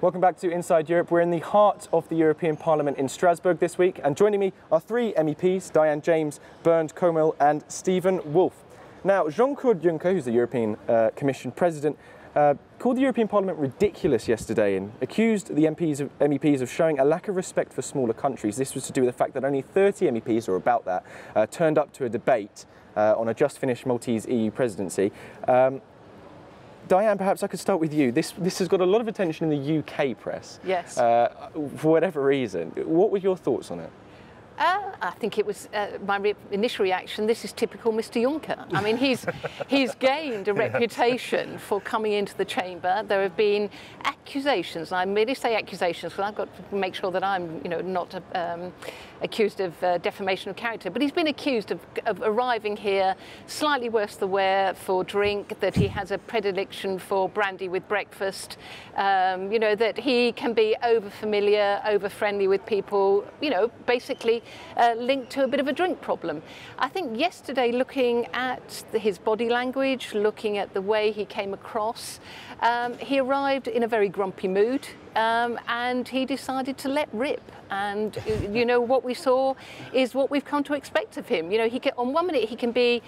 Welcome back to Inside Europe. We're in the heart of the European Parliament in Strasbourg this week, and joining me are three MEPs, Diane, James, Bernd, Kölmel and Stephen Woolfe. Now, Jean-Claude Juncker, who's the European Commission President, called the European Parliament ridiculous yesterday and accused the MEPs of showing a lack of respect for smaller countries. This was to do with the fact that only 30 MEPs, or about that, turned up to a debate on a just-finished Maltese EU presidency. Diane, perhaps I could start with you. This has got a lot of attention in the UK press. Yes. For whatever reason. What were your thoughts on it? I think it was my initial reaction. This is typical Mr. Juncker. I mean, he's gained a reputation for coming into the chamber. There have been accusations. I merely say accusations because I've got to make sure that I'm, not accused of defamation of character. But he's been accused of arriving here slightly worse than wear for drink. That he has a predilection for brandy with breakfast. That he can be over familiar, over friendly with people. Basically. Linked to a bit of a drink problem. I think yesterday, looking at his body language, looking at the way he came across, he arrived in a very grumpy mood and he decided to let rip. And, what we saw is what we've come to expect of him. On 1 minute he can be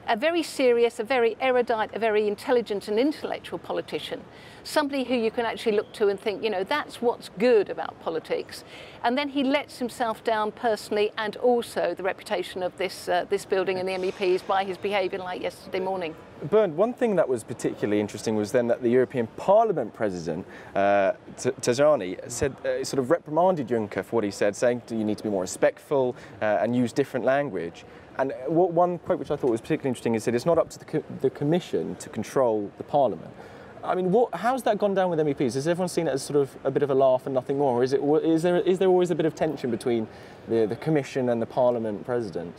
a very serious, a very erudite, a very intelligent and intellectual politician. Somebody who you can actually look to and think, that's what's good about politics. And then he lets himself down personally and also the reputation of this building and the MEPs by his behaviour like yesterday morning. Bernd, one thing that was particularly interesting was then that the European Parliament President, Tajani, said, sort of reprimanded Juncker for what he said, saying you need to be more respectful and use different language. And one quote which I thought was particularly interesting is that it's not up to the Commission to control the Parliament. I mean, how's that gone down with MEPs? Has everyone seen it as sort of a bit of a laugh and nothing more? Or is there always a bit of tension between the Commission and the Parliament President?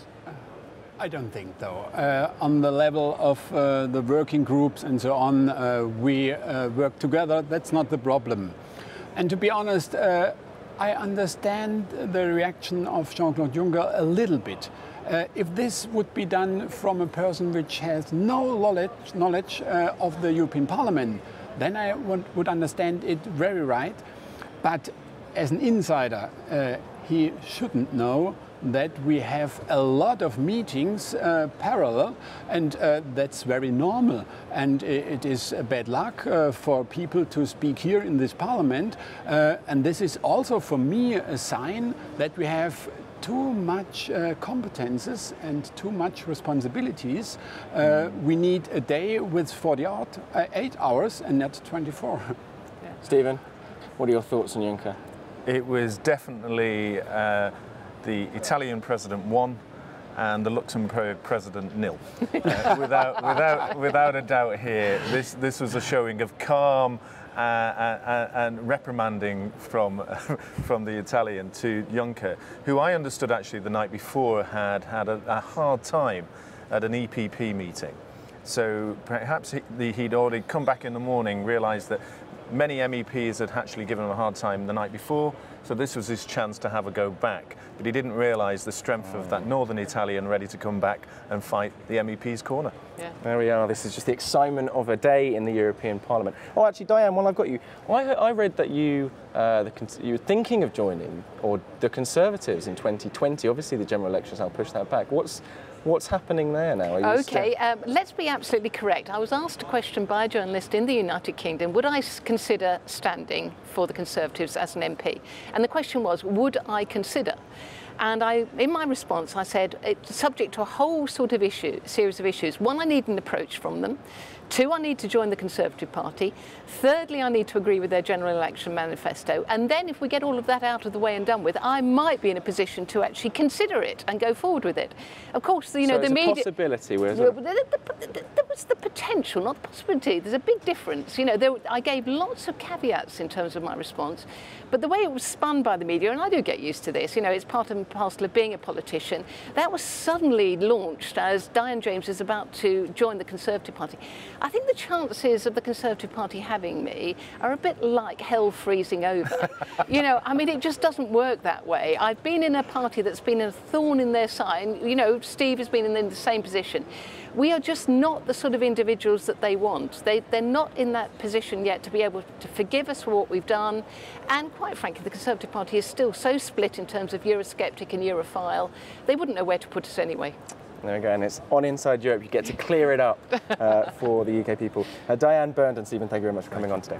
I don't think, though. On the level of the working groups and so on, we work together. That's not the problem. And to be honest, I understand the reaction of Jean-Claude Juncker a little bit. If this would be done from a person which has no knowledge of the European Parliament, then I would understand it very right. But as an insider, he shouldn't know that we have a lot of meetings parallel, and that's very normal. And it is a bad luck for people to speak here in this Parliament. And this is also for me a sign that we have too much competences and too much responsibilities. We need a day with 48 hours and not 24. Yeah. Stephen, what are your thoughts on Juncker? It was definitely the Italian president 1 and the Luxembourg president 0. Without a doubt here, this was a showing of calm and reprimanding from the Italian to Juncker, who I understood actually the night before had a hard time at an EPP meeting. So perhaps he'd already come back in the morning, realised that many MEPs had actually given him a hard time the night before, so this was his chance to have a go back. But he didn't realise the strength of that northern Italian ready to come back and fight the MEP's corner. Yeah. There we are. This is just the excitement of a day in the European Parliament. Oh, actually, Diane, while I've got you, I read that you were thinking of joining the Conservatives in 2020. Obviously, the general elections now push that back. What's happening there now? OK, let's be absolutely correct. I was asked a question by a journalist in the United Kingdom, would I consider standing for the Conservatives as an MP? And the question was, would I consider? And in my response, I said, it's subject to a whole sort of series of issues. 1, I need an approach from them. 2, I need to join the Conservative Party. Thirdly, I need to agree with their general election manifesto. And then if we get all of that out of the way and done with, I might be in a position to actually consider it and go forward with it. Of course, the media... So it's a possibility, was it? There was the potential, not the possibility. There's a big difference. I gave lots of caveats in terms of my response. But the way it was spun by the media, and I do get used to this, it's part and parcel of being a politician, that was suddenly launched as Diane James is about to join the Conservative Party. I think the chances of the Conservative Party having me are a bit like hell freezing over. You know, I mean, it just doesn't work that way. I've been in a party that's been a thorn in their side. You know, Steve has been in the same position. We are just not the sort of individuals that they want. They're not in that position yet to be able to forgive us for what we've done. And quite frankly, the Conservative Party is still so split in terms of Eurosceptic and Europhile, they wouldn't know where to put us anyway. There we go, and it's on Inside Europe. You get to clear it up for the UK people. Diane, Bernd and Stephen, thank you very much for coming on today.